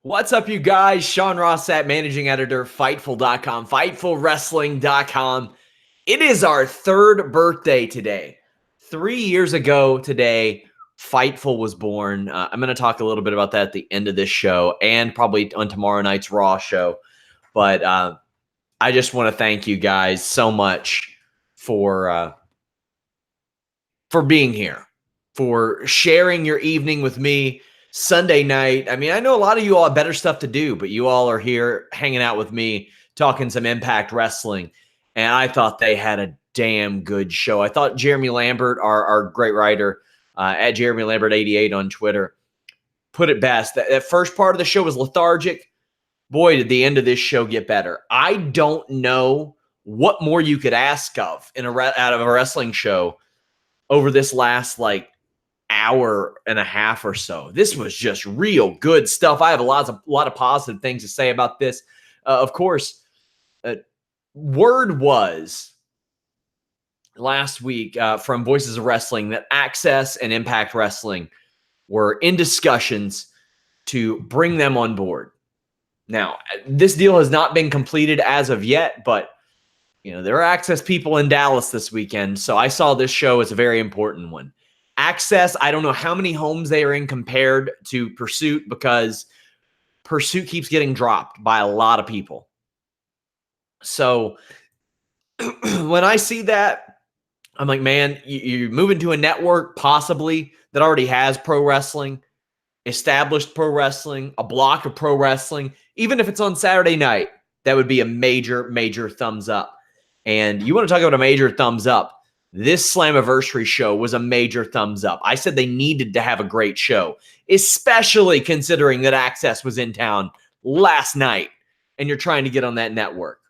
What's up, you guys? Sean Ross Sapp, managing editor, Fightful.com, FightfulWrestling.com. It is our third birthday today. 3 years ago today, Fightful was born. I'm going to talk a little bit about that at the end of this show and probably on tomorrow night's Raw show. But I just want to thank you guys so much for being here, for sharing your evening with me. Sunday night. I mean, I know a lot of you all have better stuff to do, but you all are here hanging out with me, talking some Impact Wrestling. And I thought they had a damn good show. I thought Jeremy Lambert, our great writer, at Jeremy Lambert 88 on Twitter, put it best. That first part of the show was lethargic. Boy, did the end of this show get better. I don't know what more you could ask of out of a wrestling show over this last, hour and a half or so. This was just real good stuff. I have a lot of positive things to say about this. Of course, word was last week from Voices of Wrestling that Access and Impact Wrestling were in discussions to bring them on board. Now, this deal has not been completed as of yet, but there are Access people in Dallas this weekend, so I saw this show as a very important one. Access, I don't know how many homes they are in compared to Pursuit, because Pursuit keeps getting dropped by a lot of people. So when I see that, I'm like, man, you're moving to a network possibly that already has pro wrestling, established pro wrestling, a block of pro wrestling. Even if it's on Saturday night, that would be a major, major thumbs up. And you want to talk about a major thumbs up. This Slammiversary show was a major thumbs up. I said they needed to have a great show, especially considering that Access was in town last night and you're trying to get on that network.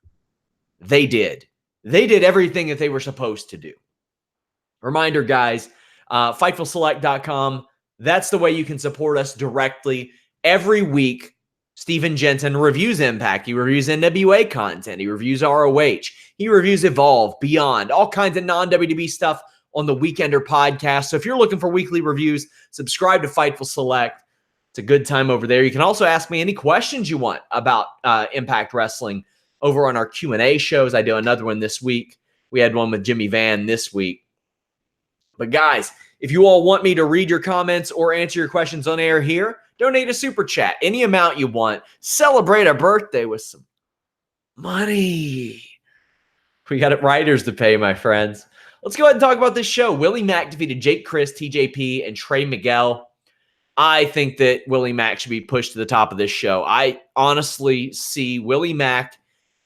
They did. They did everything that they were supposed to do. Reminder, guys, FightfulSelect.com. That's the way you can support us directly. Every week, Steven Jensen reviews Impact. He reviews NWA content. He reviews ROH. He reviews Evolve, Beyond, all kinds of non-WWE stuff on the Weekender podcast. So if you're looking for weekly reviews, subscribe to Fightful Select. It's a good time over there. You can also ask me any questions you want about Impact Wrestling over on our Q&A shows. I do another one this week. We had one with Jimmy Van this week. But guys, if you all want me to read your comments or answer your questions on air here, donate a super chat, any amount you want. Celebrate a birthday with some money. We got writers to pay, my friends. Let's go ahead and talk about this show. Willie Mac defeated Jake Crist, TJP, and Trey Miguel. I think that Willie Mac should be pushed to the top of this show. I honestly see Willie Mac,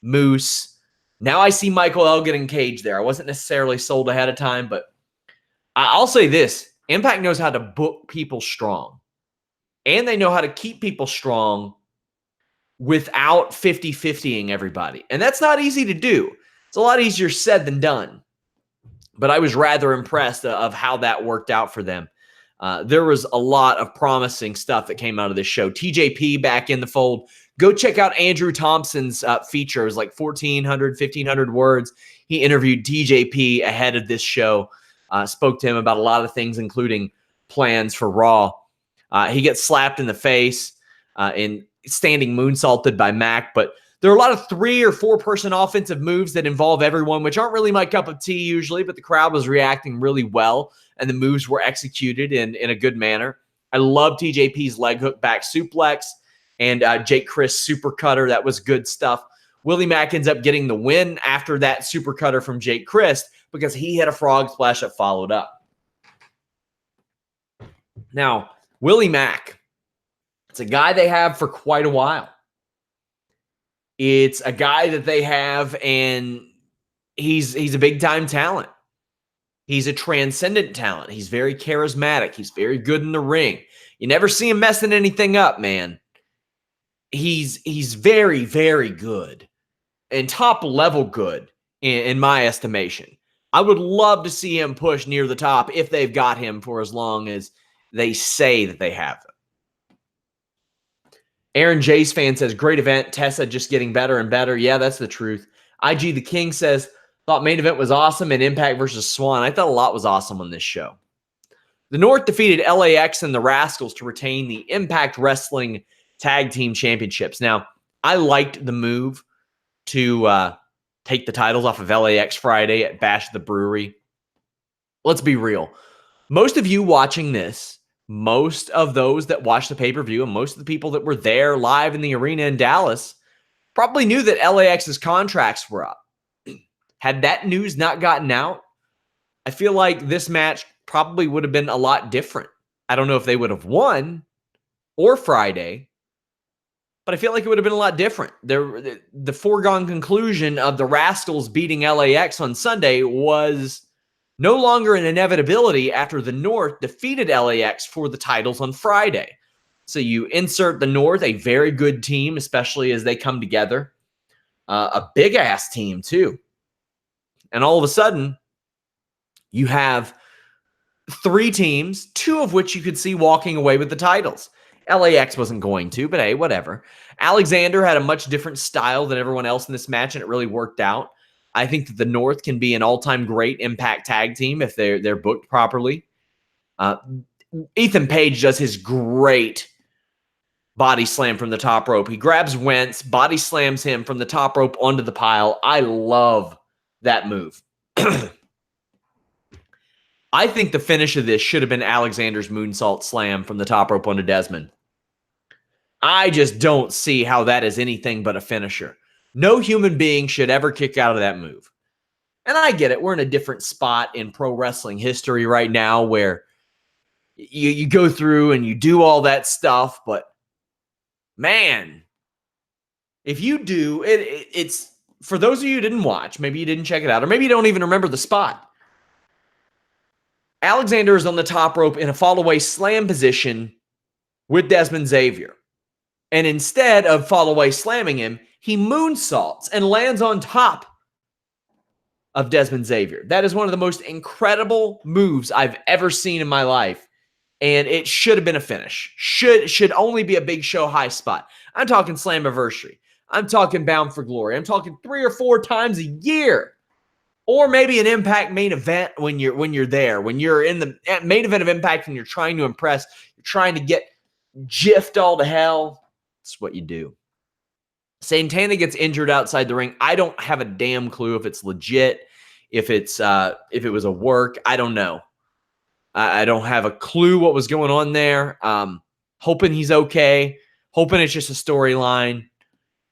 Moose. Now I see Michael Elgin and Cage there. I wasn't necessarily sold ahead of time, but I'll say this. Impact knows how to book people strong. And they know how to keep people strong without 50-50ing everybody. And that's not easy to do. It's a lot easier said than done. But I was rather impressed of how that worked out for them. There was a lot of promising stuff that came out of this show. TJP back in the fold. Go check out Andrew Thompson's feature. It was like 1,400, 1,500 words. He interviewed TJP ahead of this show. Spoke to him about a lot of things, including plans for Raw. He gets slapped in the face and standing moonsaulted by Mac. But there are a lot of 3 or 4 person offensive moves that involve everyone, which aren't really my cup of tea usually, but the crowd was reacting really well, and the moves were executed in a good manner. I love TJP's leg hook back suplex and Jake Crist super cutter. That was good stuff. Willie Mac ends up getting the win after that super cutter from Jake Crist because he hit a frog splash that followed up. Now, Willie Mac, it's a guy they have for quite a while. It's a guy that they have, and he's a big-time talent. He's a transcendent talent. He's very charismatic. He's very good in the ring. You never see him messing anything up, man. He's very, very good and top-level good in my estimation. I would love to see him push near the top if they've got him for as long as they say that they have him. Aaron Jace fan says, great event. Tessa just getting better and better. Yeah, that's the truth. IG the King says, thought main event was awesome and Impact versus Swan. I thought a lot was awesome on this show. The North defeated LAX and the Rascals to retain the Impact Wrestling tag team championships. Now, I liked the move to take the titles off of LAX Friday at Bash at the Brewery. Let's be real. Most of you watching this, most of those that watched the pay-per-view, and most of the people that were there live in the arena in Dallas probably knew that LAX's contracts were up. Had that news not gotten out, I feel like this match probably would have been a lot different. I don't know if they would have won or Friday, but I feel like it would have been a lot different. The foregone conclusion of the Rascals beating LAX on Sunday was no longer an inevitability after the North defeated LAX for the titles on Friday. So you insert the North, a very good team, especially as they come together. A big-ass team, too. And all of a sudden, you have 3 teams, 2 of which you could see walking away with the titles. LAX wasn't going to, but hey, whatever. Alexander had a much different style than everyone else in this match, and it really worked out. I think that the North can be an all-time great Impact tag team if they're booked properly. Ethan Page does his great body slam from the top rope. He grabs Wentz, body slams him from the top rope onto the pile. I love that move. I think the finish of this should have been Alexander's moonsault slam from the top rope onto Desmond. I just don't see how that is anything but a finisher. No human being should ever kick out of that move. And I get it. We're in a different spot in pro wrestling history right now where you go through and you do all that stuff. But, man, if you do, it's for those of you who didn't watch, maybe you didn't check it out, or maybe you don't even remember the spot. Alexander is on the top rope in a fall-away slam position with Desmond Xavier. And instead of fall-away slamming him, he moonsaults and lands on top of Desmond Xavier. That is one of the most incredible moves I've ever seen in my life. And it should have been a finish. Should only be a big show high spot. I'm talking Slammiversary. I'm talking Bound for Glory. I'm talking 3 or 4 times a year. Or maybe an Impact main event when you're there. When you're in the main event of Impact and you're trying to impress, you're trying to get jiffed all to hell. That's what you do. Santana gets injured outside the ring. I don't have a damn clue if it's legit, if it was a work. I don't know. I don't have a clue what was going on there. Hoping he's okay. Hoping it's just a storyline.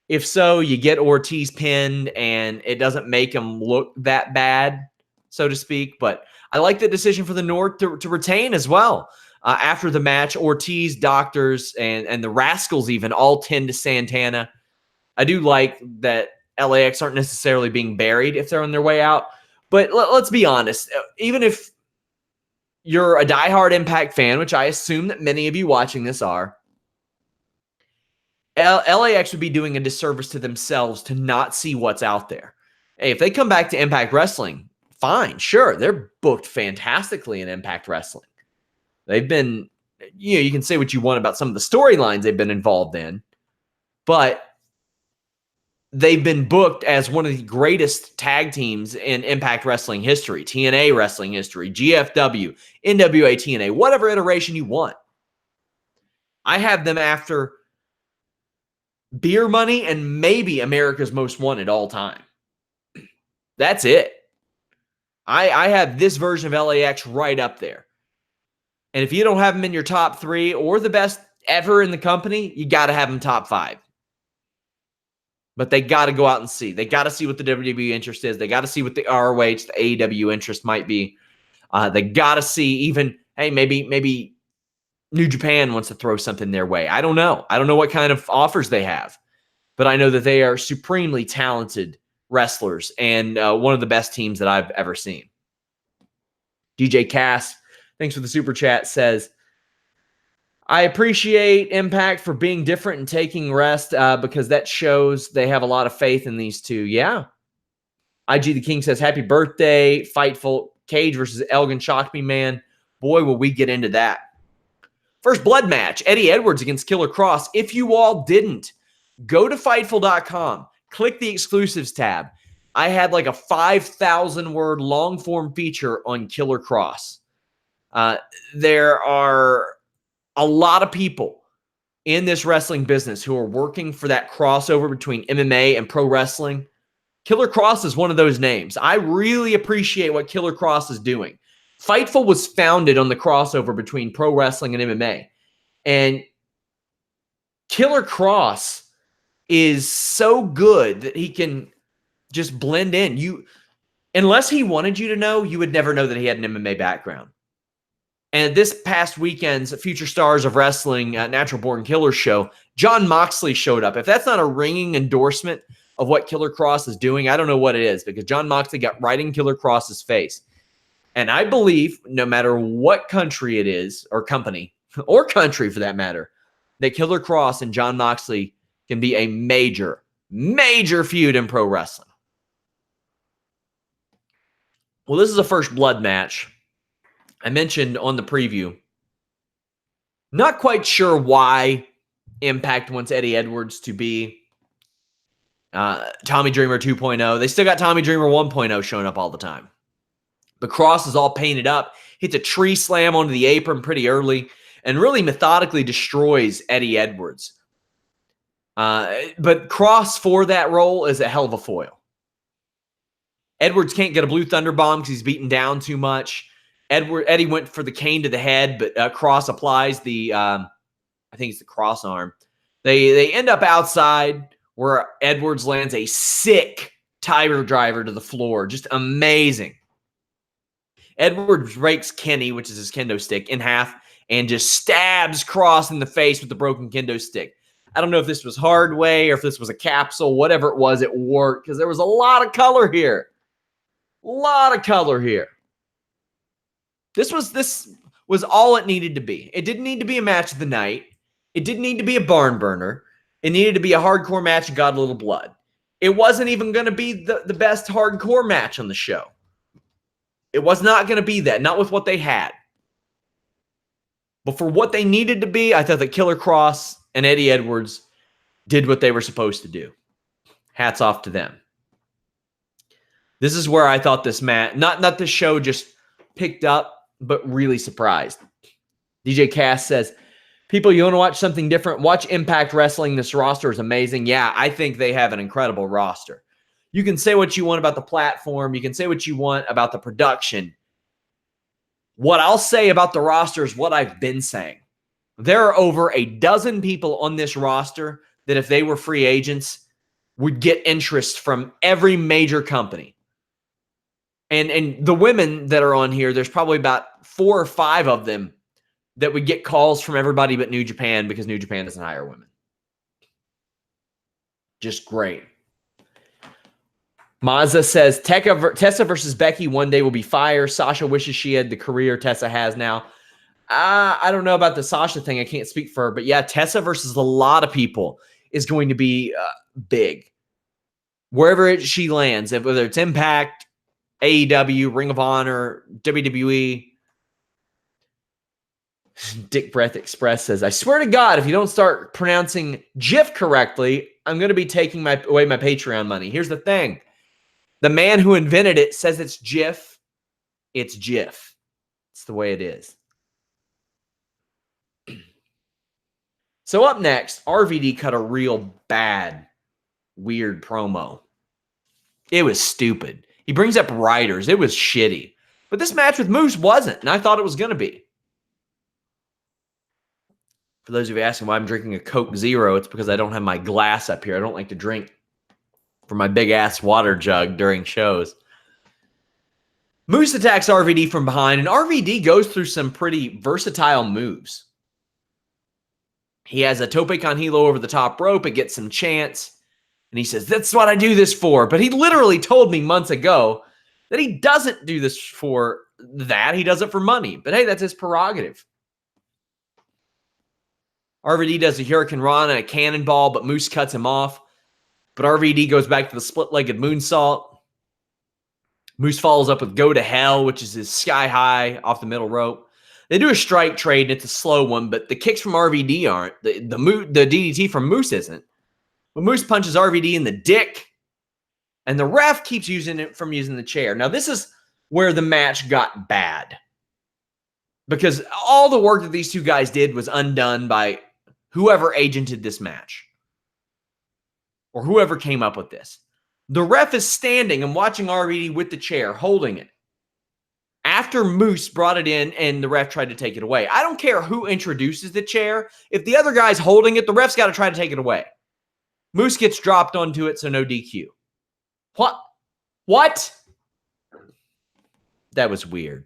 If so, you get Ortiz pinned, and it doesn't make him look that bad, so to speak. But I like the decision for the North to retain as well. After the match, Ortiz, Doctors, and the Rascals even all tend to Santana. I do like that LAX aren't necessarily being buried if they're on their way out. But let's be honest. Even if you're a diehard Impact fan, which I assume that many of you watching this are, LAX would be doing a disservice to themselves to not see what's out there. Hey, if they come back to Impact Wrestling, fine, sure. They're booked fantastically in Impact Wrestling. They've been, you can say what you want about some of the storylines they've been involved in, but they've been booked as one of the greatest tag teams in Impact Wrestling history, TNA Wrestling history, GFW, NWA TNA, whatever iteration you want. I have them after Beer Money and maybe America's Most Wanted all time. That's it. I have this version of LAX right up there. And if you don't have them in your top 3 or the best ever in the company, you got to have them top 5. But they got to go out and see. They got to see what the WWE interest is. They got to see what the ROH, the AEW interest might be. They got to see even, hey, maybe New Japan wants to throw something their way. I don't know. I don't know what kind of offers they have. But I know that they are supremely talented wrestlers and one of the best teams that I've ever seen. DJ Cass, thanks for the super chat, says, I appreciate Impact for being different and taking rest because that shows they have a lot of faith in these two. Yeah. IG the King says, happy birthday, Fightful, Cage versus Elgin shocked me, man. Boy, will we get into that. First blood match, Eddie Edwards against Killer Kross. If you all didn't, go to Fightful.com, click the exclusives tab. I had like a 5,000-word long-form feature on Killer Kross. There are a lot of people in this wrestling business who are working for that crossover between MMA and pro wrestling, Killer Kross is one of those names. I really appreciate what Killer Kross is doing. Fightful was founded on the crossover between pro wrestling and MMA. And Killer Kross is so good that he can just blend in. Unless he wanted you to know, you would never know that he had an MMA background. And this past weekend's Future Stars of Wrestling Natural Born Killers show, Jon Moxley showed up. If that's not a ringing endorsement of what Killer Kross is doing, I don't know what it is, because Jon Moxley got right in Killer Kross's face. And I believe, no matter what country it is, or company, or country for that matter, that Killer Kross and Jon Moxley can be a major, major feud in pro wrestling. Well, this is a first blood match. I mentioned on the preview, not quite sure why Impact wants Eddie Edwards to be Tommy Dreamer 2.0. They still got Tommy Dreamer 1.0 showing up all the time. But Kross is all painted up, hits a tree slam onto the apron pretty early, and really methodically destroys Eddie Edwards. But Kross for that role is a hell of a foil. Edwards can't get a Blue Thunder Bomb because he's beaten down too much. Eddie went for the cane to the head, but Kross applies the, I think it's the cross arm. They end up outside where Edwards lands a sick Tiger Driver to the floor. Just amazing. Edwards breaks Kenny, which is his kendo stick, in half and just stabs Kross in the face with the broken kendo stick. I don't know if this was hard way or if this was a capsule, whatever it was, it worked because there was a lot of color here. A lot of color here. This was all it needed to be. It didn't need to be a match of the night. It didn't need to be a barn burner. It needed to be a hardcore match and got a little blood. It wasn't even going to be the best hardcore match on the show. It was not going to be that, not with what they had. But for what they needed to be, I thought that Killer Kross and Eddie Edwards did what they were supposed to do. Hats off to them. This is where I thought this match, not this show just picked up, but really surprised. DJ Cass says, people, you want to watch something different? Watch Impact Wrestling. This roster is amazing. Yeah, I think they have an incredible roster. You can say what you want about the platform. You can say what you want about the production. What I'll say about the roster is what I've been saying. There are over a dozen people on this roster that if they were free agents would get interest from every major company. And the women that are on here, there's probably about 4 or 5 of them that would get calls from everybody but New Japan because New Japan doesn't hire women. Just great. Mazza says, Tessa versus Becky one day will be fire. Sasha wishes she had the career Tessa has now. I don't know about the Sasha thing. I can't speak for her. But yeah, Tessa versus a lot of people is going to be big. Wherever she lands, whether it's Impact, AEW, Ring of Honor, WWE. Dick Breath Express says, I swear to God, if you don't start pronouncing GIF correctly, I'm going to be taking away my Patreon money. Here's the thing. The man who invented it says it's GIF. It's GIF. It's the way it is. So up next, RVD cut a real bad, weird promo. It was stupid. He brings up writers. It was shitty. But this match with Moose wasn't, and I thought it was going to be. For those of you asking why I'm drinking a Coke Zero, it's because I don't have my glass up here. I don't like to drink from my big-ass water jug during shows. Moose attacks RVD from behind, and RVD goes through some pretty versatile moves. He has a tope con hilo over the top rope. It gets some chance. And he says, that's what I do this for. But he literally told me months ago that he doesn't do this for that. He does it for money. But hey, that's his prerogative. RVD does a Hurricane Rana and a cannonball, but Moose cuts him off. But RVD goes back to the split-legged moonsault. Moose follows up with Go to Hell, which is his sky high off the middle rope. They do a strike trade, and it's a slow one, but the kicks from RVD aren't. The DDT from Moose isn't. But Moose punches RVD in the dick, and the ref keeps using the chair. Now, this is where the match got bad. Because all the work that these two guys did was undone by whoever agented this match or whoever came up with this. The ref is standing and watching RVD with the chair, holding it. After Moose brought it in and the ref tried to take it away. I don't care who introduces the chair. If the other guy's holding it, the ref's got to try to take it away. Moose gets dropped onto it, so no DQ. What? That was weird.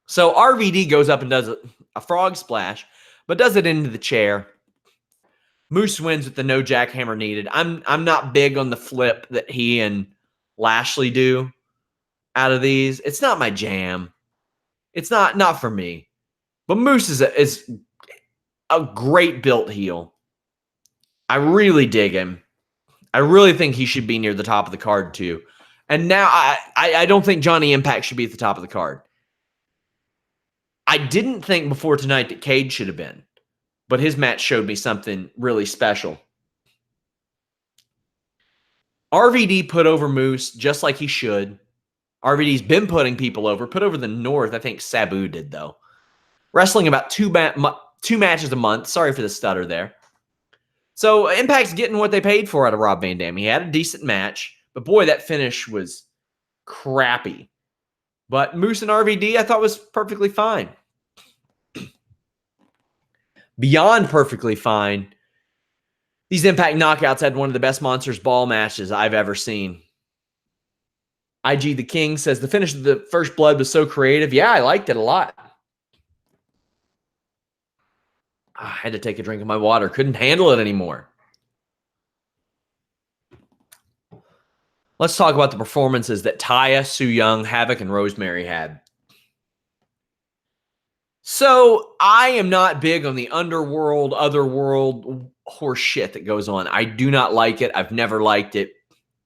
So RVD goes up and does a frog splash, but does it into the chair. Moose wins with the no jackhammer needed. I'm not big on the flip that he and Lashley do out of these. It's not my jam. It's not for me. But Moose is a great built heel. I really dig him. I really think he should be near the top of the card too. And now I don't think Johnny Impact should be at the top of the card. I didn't think before tonight that Cage should have been, but his match showed me something really special. RVD put over Moose just like he should. RVD's been putting people over. Put over the North. I think Sabu did, though. Wrestling about two matches a month. Sorry for the stutter there. So Impact's getting what they paid for out of Rob Van Dam. He had a decent match, but boy, that finish was crappy. But Moose and RVD I thought was perfectly fine. Beyond perfectly fine, these Impact Knockouts had one of the best Monsters Ball matches I've ever seen. IG the King says the finish of the First Blood was so creative. Yeah, I liked it a lot. I had to take a drink of my water. Couldn't handle it anymore. Let's talk about the performances that Taya, Su Yung, Havoc, and Rosemary had. So I am not big on the underworld, otherworld horse shit that goes on. I do not like it. I've never liked it.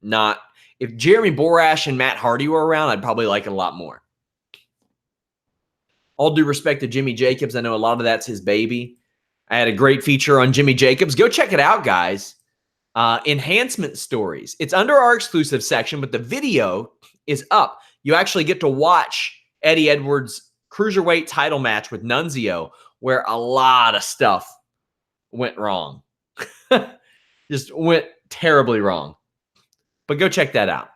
If Jeremy Borash and Matt Hardy were around, I'd probably like it a lot more. All due respect to Jimmy Jacobs, I know a lot of that's his baby. I had a great feature on Jimmy Jacobs. Go check it out, guys. Enhancement Stories. It's under our exclusive section, but the video is up. You actually get to watch Eddie Edwards' Cruiserweight title match with Nunzio, where a lot of stuff went wrong. Just went terribly wrong. But go check that out.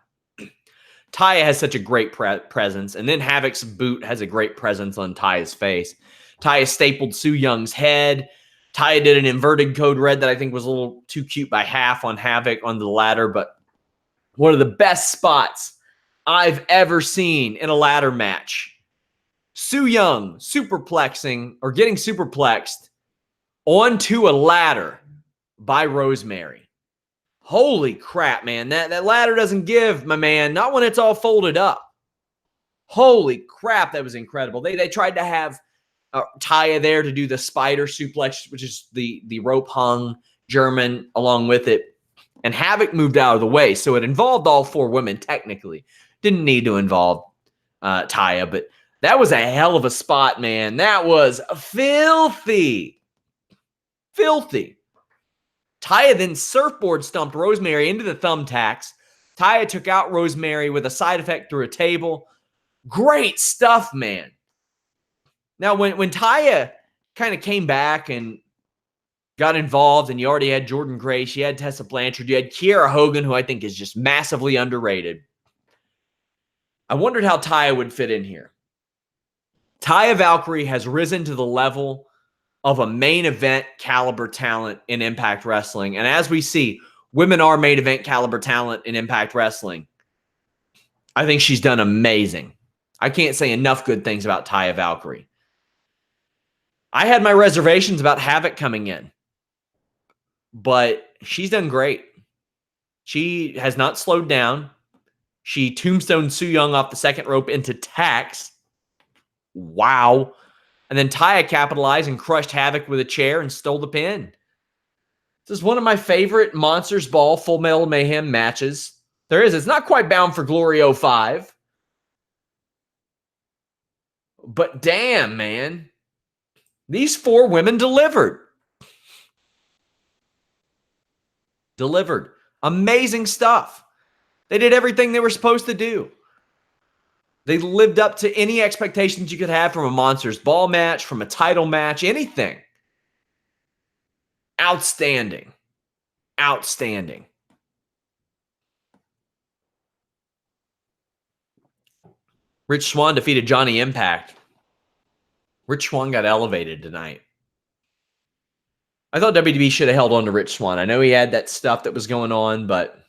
Taya has such a great presence, and then Havoc's boot has a great presence on Taya's face. Taya stapled Su Young's head. Taya did an inverted code red that I think was a little too cute by half on Havoc on the ladder, but one of the best spots I've ever seen in a ladder match. Su Yung superplexing or getting superplexed onto a ladder by Rosemary. Holy crap, man. That ladder doesn't give, my man. Not when it's all folded up. Holy crap, that was incredible. They tried to have Taya there to do the spider suplex, which is the rope hung German along with it. And Havoc moved out of the way. So it involved all four women technically. Didn't need to involve Taya, but that was a hell of a spot, man. That was filthy. Filthy. Taya then surfboard stumped Rosemary into the thumbtacks. Taya took out Rosemary with a side effect through a table. Great stuff, man. Now, when Taya kind of came back and got involved, and you already had Jordan Grace, you had Tessa Blanchard, you had Kiera Hogan, who I think is just massively underrated. I wondered how Taya would fit in here. Taya Valkyrie has risen to the level of a main event caliber talent in Impact Wrestling. And as we see, women are main event caliber talent in Impact Wrestling. I think she's done amazing. I can't say enough good things about Taya Valkyrie. I had my reservations about Havoc coming in, but she's done great. She has not slowed down. She tombstoned Su Yung off the second rope into tacks. Wow. And then Taya capitalized and crushed Havoc with a chair and stole the pin. This is one of my favorite Monsters Ball Full Metal Mayhem matches there is. It's not quite Bound for Glory 05. But damn, man. These four women delivered. Delivered. Amazing stuff. They did everything they were supposed to do. They lived up to any expectations you could have from a Monsters Ball match, from a title match, anything. Outstanding. Outstanding. Rich Swann defeated Johnny Impact. Rich Swann got elevated tonight. I thought WWE should have held on to Rich Swann. I know he had that stuff that was going on, but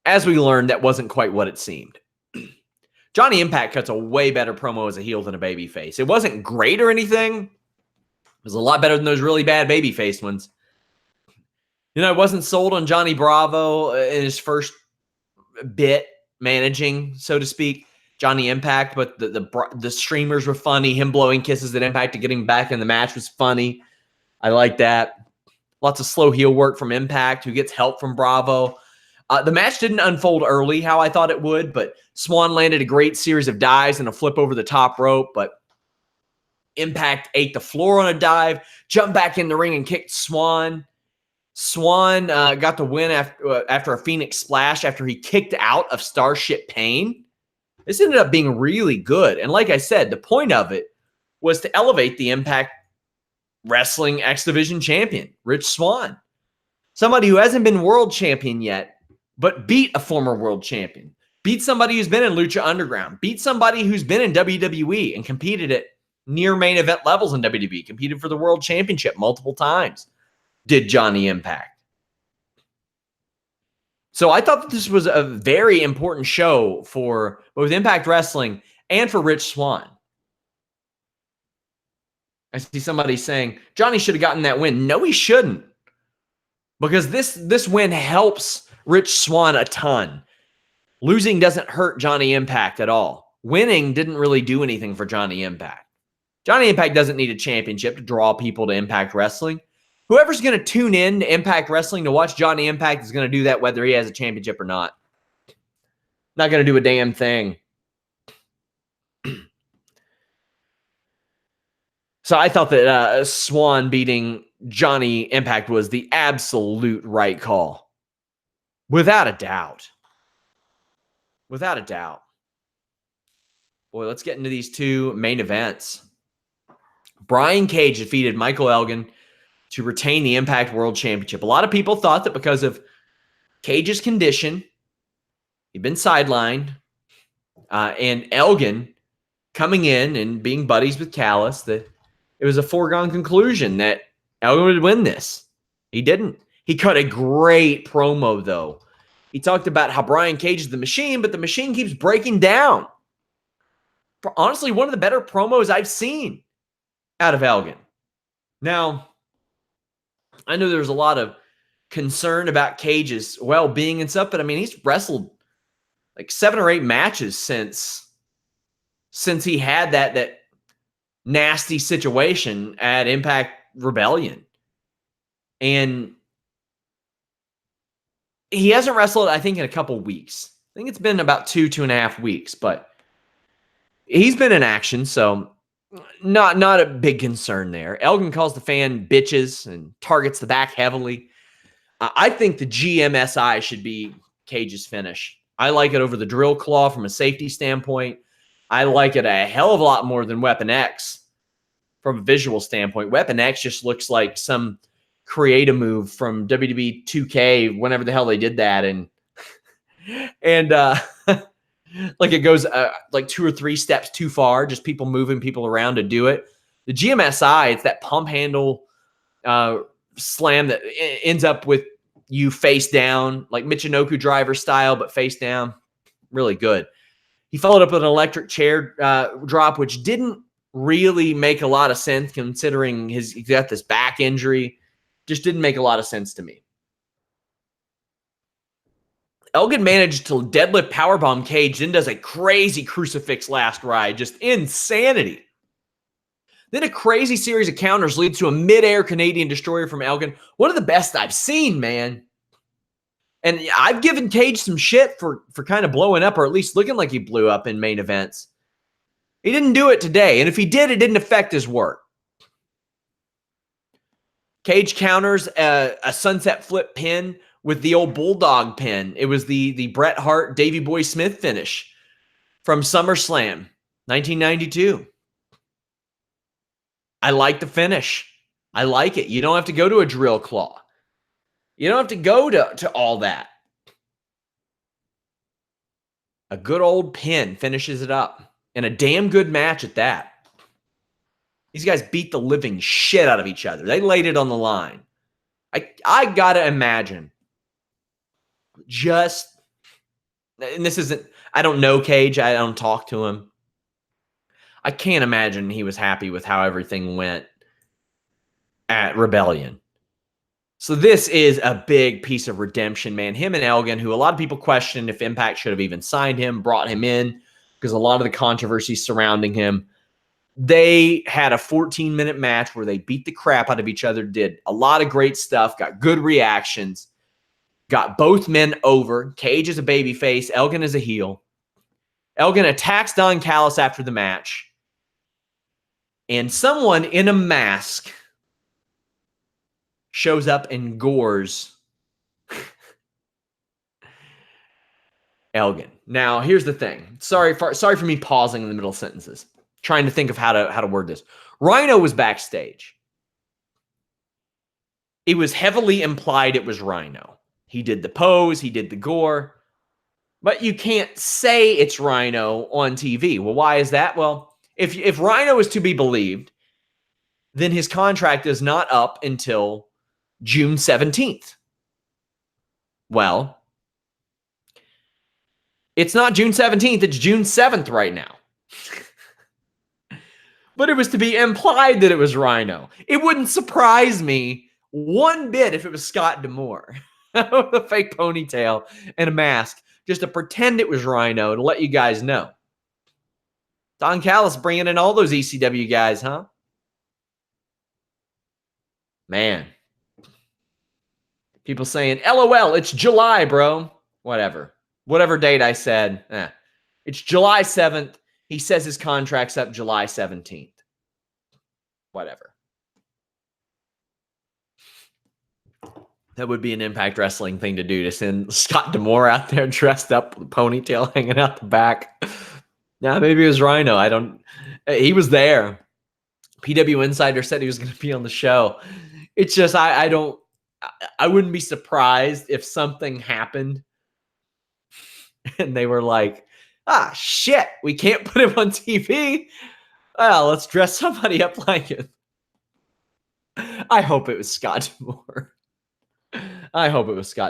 as we learned, that wasn't quite what it seemed. Johnny Impact cuts a way better promo as a heel than a babyface. It wasn't great or anything. It was a lot better than those really bad babyface ones. You know, I wasn't sold on Johnny Bravo in his first bit managing, so to speak, Johnny Impact, but the streamers were funny. Him blowing kisses at Impact to get him back in the match was funny. I like that. Lots of slow heel work from Impact, who gets help from Bravo. The match didn't unfold early how I thought it would, but Swann landed a great series of dives and a flip over the top rope, but Impact ate the floor on a dive, jumped back in the ring and kicked Swann. Swann got the win after a Phoenix Splash after he kicked out of Starship Pain. This ended up being really good. And like I said, the point of it was to elevate the Impact Wrestling X Division champion, Rich Swann. Somebody who hasn't been world champion yet, but beat a former world champion. Beat somebody who's been in Lucha Underground. Beat somebody who's been in WWE and competed at near main event levels in WWE. Competed for the world championship multiple times. Did Johnny Impact. So I thought that this was a very important show for both Impact Wrestling and for Rich Swann. I see somebody saying, Johnny should have gotten that win. No, he shouldn't. Because this win helps Rich Swann a ton. Losing doesn't hurt Johnny Impact at all. Winning didn't really do anything for Johnny Impact. Johnny Impact doesn't need a championship to draw people to Impact Wrestling. Whoever's going to tune in to Impact Wrestling to watch Johnny Impact is going to do that whether he has a championship or not. Not going to do a damn thing. So I thought that Swann beating Johnny Impact was the absolute right call. Without a doubt. Without a doubt. Boy, let's get into these two main events. Brian Cage defeated Michael Elgin to retain the Impact World Championship. A lot of people thought that because of Cage's condition, he'd been sidelined, and Elgin coming in and being buddies with Callis, that it was a foregone conclusion that Elgin would win this. He didn't. He cut a great promo, though. He talked about how Brian Cage is the machine, but the machine keeps breaking down. Honestly, one of the better promos I've seen out of Elgin. Now, I know there's a lot of concern about Cage's well-being and stuff, but I mean, he's wrestled like 7 or 8 matches since he had that nasty situation at Impact Rebellion. And he hasn't wrestled, I think, in a couple weeks. I think it's been about 2.5 weeks, but he's been in action, so not a big concern there. Elgin calls the fan bitches and targets the back heavily. I think the GMSI should be Cage's finish. I like it over the drill claw from a safety standpoint. I like it a hell of a lot more than Weapon X from a visual standpoint. Weapon X just looks like some creative move from WWE 2K, whenever the hell they did that. And like it goes like 2 or 3 steps too far, just people moving people around to do it. The GMSI, it's that pump handle slam that ends up with you face down, like Michinoku driver style, but face down. Really good. He followed up with an electric chair drop, which didn't really make a lot of sense considering he's got this back injury. Just didn't make a lot of sense to me. Elgin managed to deadlift powerbomb Cage, then does a crazy crucifix last ride. Just insanity. Then a crazy series of counters leads to a midair Canadian destroyer from Elgin. One of the best I've seen, man. And I've given Cage some shit for kind of blowing up, or at least looking like he blew up in main events. He didn't do it today, and if he did, it didn't affect his work. Cage counters a sunset flip pin with the old Bulldog pin. It was the Bret Hart, Davey Boy Smith finish from SummerSlam, 1992. I like the finish. I like it. You don't have to go to a drill claw. You don't have to go to all that. A good old pin finishes it up. And a damn good match at that. These guys beat the living shit out of each other. They laid it on the line. I gotta imagine. And this isn't, I don't know Cage. I don't talk to him. I can't imagine he was happy with how everything went at Rebellion. So this is a big piece of redemption, man. Him and Elgin, who a lot of people questioned if Impact should have even signed him, brought him in because a lot of the controversy surrounding him. They had a 14-minute match where they beat the crap out of each other, did a lot of great stuff, got good reactions, got both men over. Cage is a babyface. Elgin is a heel. Elgin attacks Don Callis after the match. And someone in a mask shows up and gores Elgin. Now, here's the thing. Sorry for me pausing in the middle of sentences, trying to think of how to word this. Rhino was backstage. It was heavily implied it was Rhino. He did the pose, he did the gore, but you can't say it's Rhino on TV. Well, why is that? Well, if Rhino is to be believed, then his contract is not up until June 17th. Well, it's not June 17th, it's June 7th right now. But it was to be implied that it was Rhino. It wouldn't surprise me one bit if it was Scott D'Amore with a fake ponytail and a mask, just to pretend it was Rhino to let you guys know. Don Callis bringing in all those ECW guys, huh? Man. People saying, LOL, it's July, bro. Whatever date I said. It's July 7th. He says his contract's up July 17th. Whatever. That would be an Impact Wrestling thing to do, to send Scott D'Amore out there dressed up with a ponytail hanging out the back. Now, maybe it was Rhino. He was there. PW Insider said he was going to be on the show. It's just, I wouldn't be surprised if something happened and they were like, shit, we can't put him on TV. Well, let's dress somebody up like it. I hope it was Scott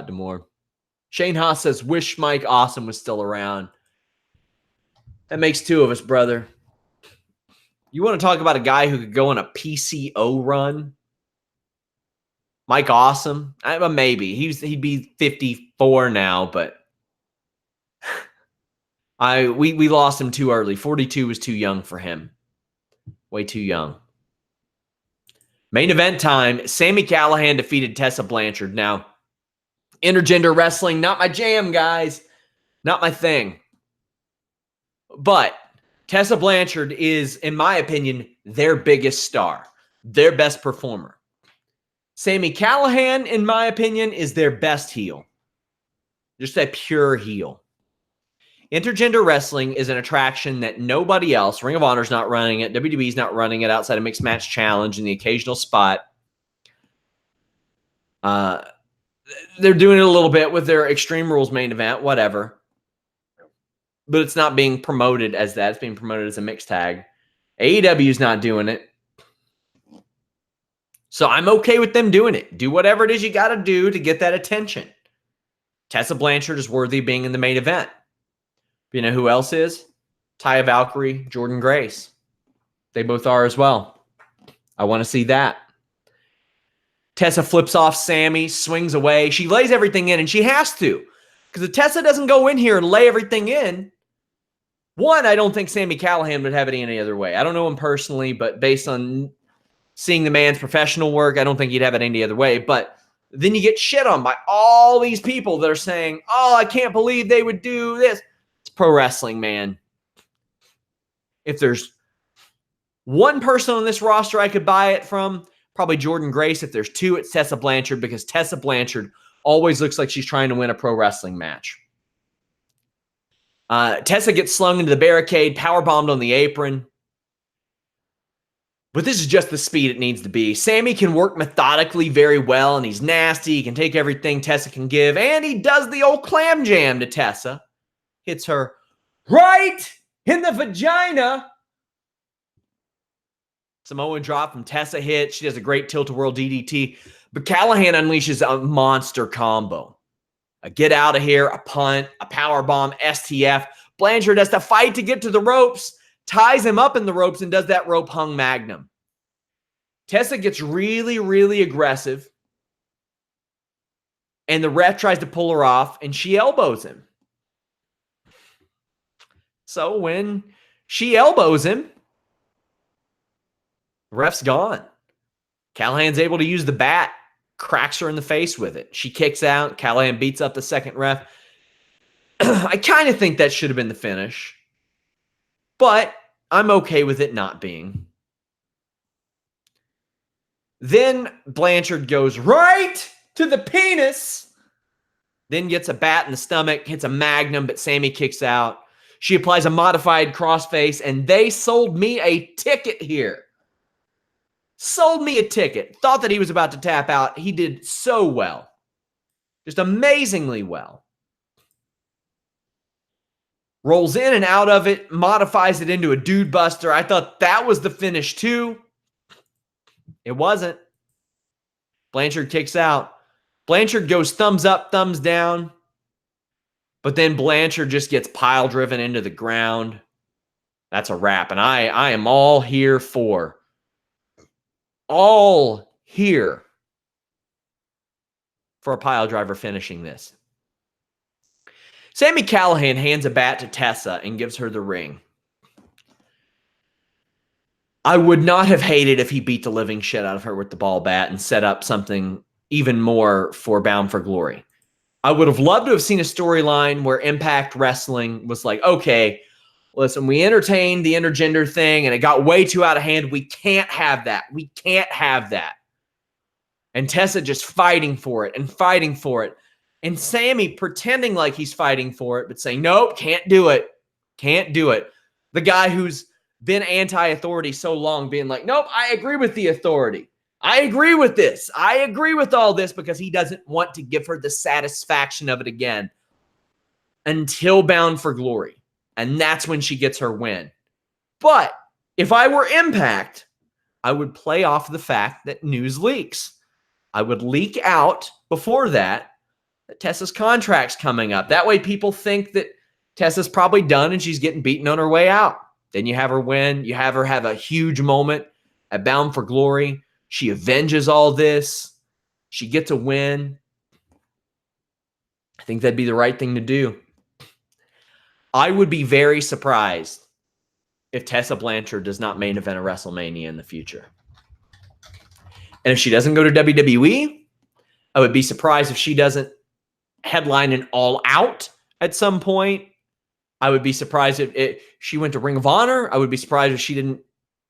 D'Amore. Shane Haas says, wish Mike Awesome was still around. That makes two of us, brother. You want to talk about a guy who could go on a PCO run? Mike Awesome? Maybe. He'd be 54 now, but we lost him too early. 42 was too young for him. Way too young. Main event time. Sami Callihan defeated Tessa Blanchard. Now, intergender wrestling, not my jam, guys. Not my thing. But Tessa Blanchard is, in my opinion, their biggest star. Their best performer. Sami Callihan, in my opinion, is their best heel. Just a pure heel. Intergender wrestling is an attraction that nobody else, Ring of Honor's not running it, WWE's not running it outside of Mixed Match Challenge and the occasional spot. They're doing it a little bit with their Extreme Rules main event, whatever. But it's not being promoted as that. It's being promoted as a mixed tag. AEW's not doing it. So I'm okay with them doing it. Do whatever it is you got to do to get that attention. Tessa Blanchard is worthy of being in the main event. You know who else is? Taya Valkyrie, Jordan Grace. They both are as well. I want to see that. Tessa flips off Sami, swings away. She lays everything in, and she has to. Because if Tessa doesn't go in here and lay everything in, one, I don't think Sami Callihan would have it any other way. I don't know him personally, but based on seeing the man's professional work, I don't think he'd have it any other way. But then you get shit on by all these people that are saying, oh, I can't believe they would do this. It's pro wrestling, man. If there's one person on this roster I could buy it from, probably Jordan Grace. If there's two, it's Tessa Blanchard, because Tessa Blanchard always looks like she's trying to win a pro wrestling match. Tessa gets slung into the barricade, powerbombed on the apron. But this is just the speed it needs to be. Sami can work methodically very well, and he's nasty. He can take everything Tessa can give, and he does the old clam jam to Tessa. Hits her right in the vagina. Samoan drop from Tessa hit. She does a great tilt-a-whirl DDT. But Callihan unleashes a monster combo. A get out of here, a punt, a power bomb, STF. Blanchard has to fight to get to the ropes, ties him up in the ropes, and does that rope hung magnum. Tessa gets really, really aggressive. And the ref tries to pull her off, and she elbows him. So when she elbows him, the ref's gone. Callihan's able to use the bat, cracks her in the face with it. She kicks out. Callihan beats up the second ref. I kind of think that should have been the finish, but I'm okay with it not being. Then Blanchard goes right to the penis, then gets a bat in the stomach, hits a magnum, but Sami kicks out. She applies a modified crossface, and they sold me a ticket here. Sold me a ticket. Thought that he was about to tap out. He did so well. Just amazingly well. Rolls in and out of it, modifies it into a dude buster. I thought that was the finish too. It wasn't. Blanchard kicks out. Blanchard goes thumbs up, thumbs down. But then Blanchard just gets pile driven into the ground. That's a wrap. And I am all here for. All here for a pile driver finishing this. Sami Callihan hands a bat to Tessa and gives her the ring. I would not have hated if he beat the living shit out of her with the ball bat and set up something even more for Bound for Glory. I would have loved to have seen a storyline where Impact Wrestling was like, okay, listen, we entertained the intergender thing and it got way too out of hand. We can't have that. We can't have that. And Tessa just fighting for it and fighting for it. And Sami pretending like he's fighting for it, but saying, nope, can't do it. Can't do it. The guy who's been anti-authority so long being like, nope, I agree with the authority. I agree with this. I agree with all this because he doesn't want to give her the satisfaction of it again until Bound for Glory. And that's when she gets her win. But if I were Impact, I would play off the fact that news leaks. I would leak out before that Tessa's contract's coming up. That way people think that Tessa's probably done and she's getting beaten on her way out. Then you have her win. You have her have a huge moment at Bound for Glory. She avenges all this. She gets a win. I think that'd be the right thing to do. I would be very surprised if Tessa Blanchard does not main event a WrestleMania in the future. And if she doesn't go to WWE, I would be surprised if she doesn't headline an All Out at some point. I would be surprised if she went to Ring of Honor. I would be surprised if she didn't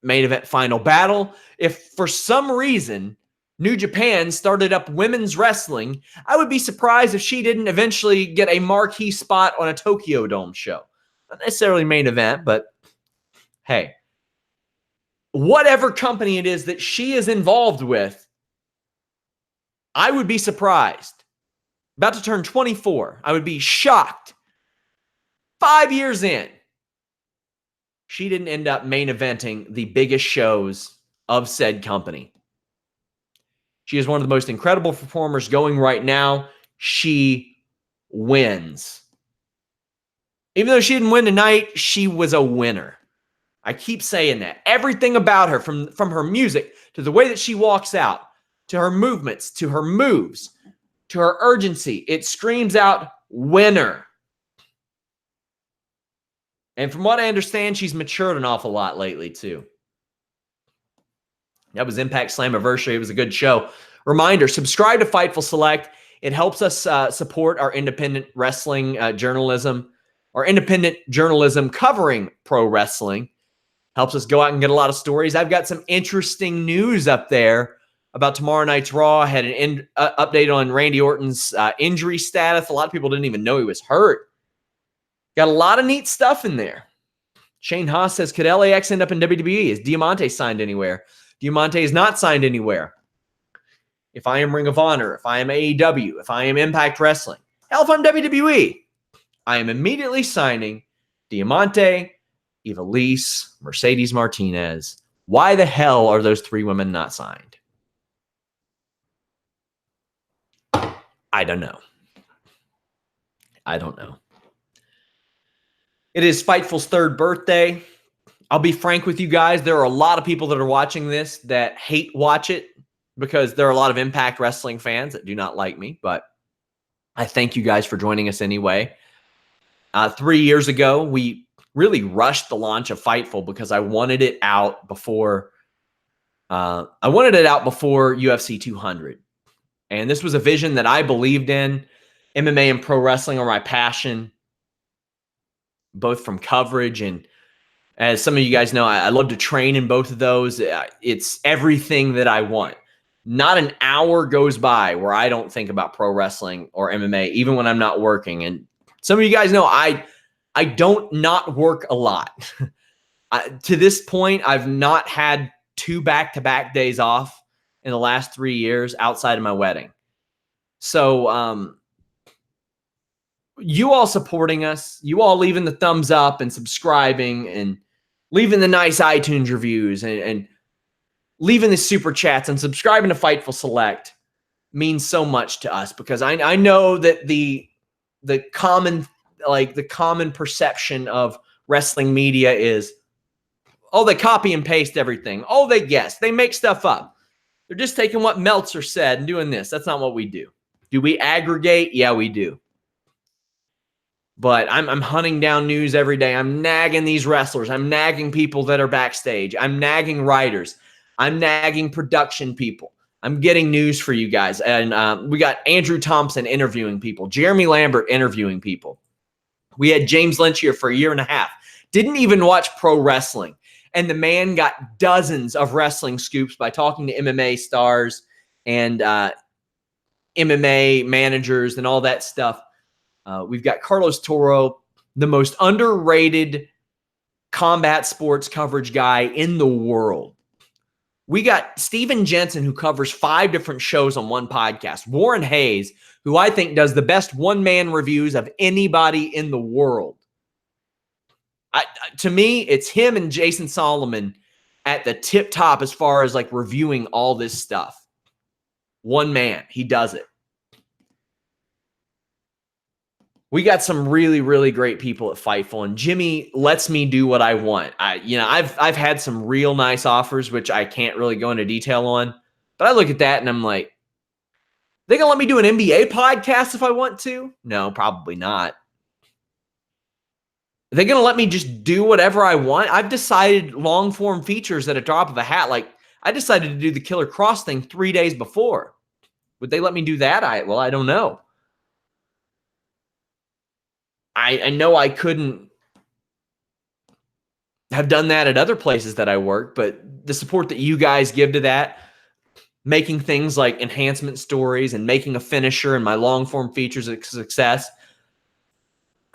main event Final Battle. If for some reason New Japan started up women's wrestling, I would be surprised if she didn't eventually get a marquee spot on a Tokyo Dome show. Not necessarily main event, but hey, whatever company it is that she is involved with, I would be surprised. About to turn 24. I would be shocked. 5 years in, she didn't end up main eventing the biggest shows of said company. She is one of the most incredible performers going right now. She wins. Even though she didn't win tonight, she was a winner. I keep saying that. Everything about her, from her music to the way that she walks out, to her movements, to her moves, to her urgency, it screams out winner. And from what I understand, she's matured an awful lot lately, too. That was Impact Slammiversary. It was a good show. Reminder, subscribe to Fightful Select. It helps us support our independent wrestling journalism, our independent journalism covering pro wrestling. Helps us go out and get a lot of stories. I've got some interesting news up there about tomorrow night's Raw. I had an update on Randy Orton's injury status. A lot of people didn't even know he was hurt. Got a lot of neat stuff in there. Shane Haas says, could LAX end up in WWE? Is Diamante signed anywhere? Diamante is not signed anywhere. If I am Ring of Honor, if I am AEW, if I am Impact Wrestling, hell, if I'm WWE, I am immediately signing Diamante, Ivelisse, Mercedes Martinez. Why the hell are those 3 women not signed? I don't know. It is Fightful's 3rd birthday. I'll be frank with you guys. There are a lot of people that are watching this that hate watch it because there are a lot of Impact Wrestling fans that do not like me, but I thank you guys for joining us anyway. 3 years ago, we really rushed the launch of Fightful because I wanted it out before UFC 200. And this was a vision that I believed in. MMA and pro wrestling are my passion, both from coverage and, as some of you guys know, I love to train in both of those. It's everything that I want. Not an hour goes by where I don't think about pro wrestling or MMA, even when I'm not working. And some of you guys know I don't not work a lot. To this point, I've not had 2 back-to-back days off in the last 3 years outside of my wedding. So you all supporting us, you all leaving the thumbs up and subscribing and leaving the nice iTunes reviews and leaving the super chats and subscribing to Fightful Select means so much to us, because I know that the common perception of wrestling media is, oh, they copy and paste everything. Oh, they guess. They make stuff up. They're just taking what Meltzer said and doing this. That's not what we do. Do we aggregate? Yeah, we do. But I'm hunting down news every day. I'm nagging these wrestlers. I'm nagging people that are backstage. I'm nagging writers. I'm nagging production people. I'm getting news for you guys. And we got Andrew Thompson interviewing people. Jeremy Lambert interviewing people. We had James Lynch here for a year and a half. Didn't even watch pro wrestling. And the man got dozens of wrestling scoops by talking to MMA stars and MMA managers and all that stuff. We've got Carlos Toro, the most underrated combat sports coverage guy in the world. We got Steven Jensen, who covers 5 different shows on one podcast. Warren Hayes, who I think does the best one-man reviews of anybody in the world. To me, it's him and Jason Solomon at the tip top as far as like reviewing all this stuff. One man, he does it. We got some really, really great people at Fightful, and Jimmy lets me do what I want. I've had some real nice offers, which I can't really go into detail on, but I look at that and I'm like, they gonna let me do an NBA podcast if I want to? No, probably not. Are they gonna let me just do whatever I want? I've decided long form features at a drop of a hat. Like, I decided to do the Killer Cross thing 3 days before. Would they let me do that? I don't know. I know I couldn't have done that at other places that I work, but the support that you guys give to that, making things like enhancement stories and making a finisher and my long form features a success,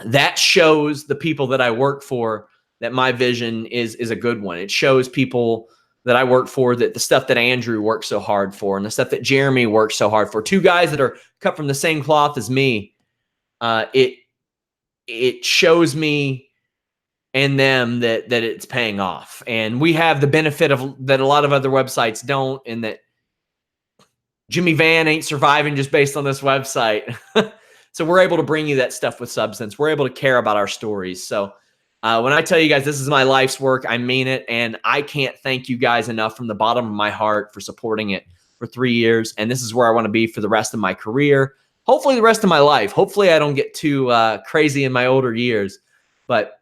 that shows the people that I work for that my vision is a good one. It shows people that I work for that the stuff that Andrew worked so hard for and the stuff that Jeremy worked so hard for, 2 guys that are cut from the same cloth as me, it shows me and them that it's paying off. And we have the benefit of that a lot of other websites don't, and that Jimmy Van ain't surviving just based on this website. So we're able to bring you that stuff with substance. We're able to care about our stories. So when I tell you guys this is my life's work, I mean it. And I can't thank you guys enough from the bottom of my heart for supporting it for 3 years. And this is where I want to be for the rest of my career. Hopefully the rest of my life. Hopefully I don't get too crazy in my older years. But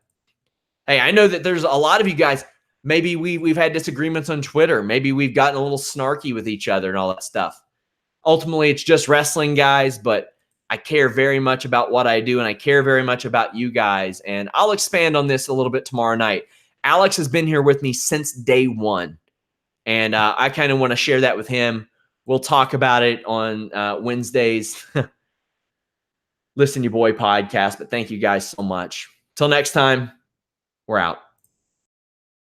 hey, I know that there's a lot of you guys, maybe we've had disagreements on Twitter. Maybe we've gotten a little snarky with each other and all that stuff. Ultimately, it's just wrestling, guys, but I care very much about what I do, and I care very much about you guys. And I'll expand on this a little bit tomorrow night. Alex has been here with me since day one, and I kind of want to share that with him. We'll talk about it on Wednesdays. Listen, Your Boy podcast. But thank you guys so much. Till next time, we're out.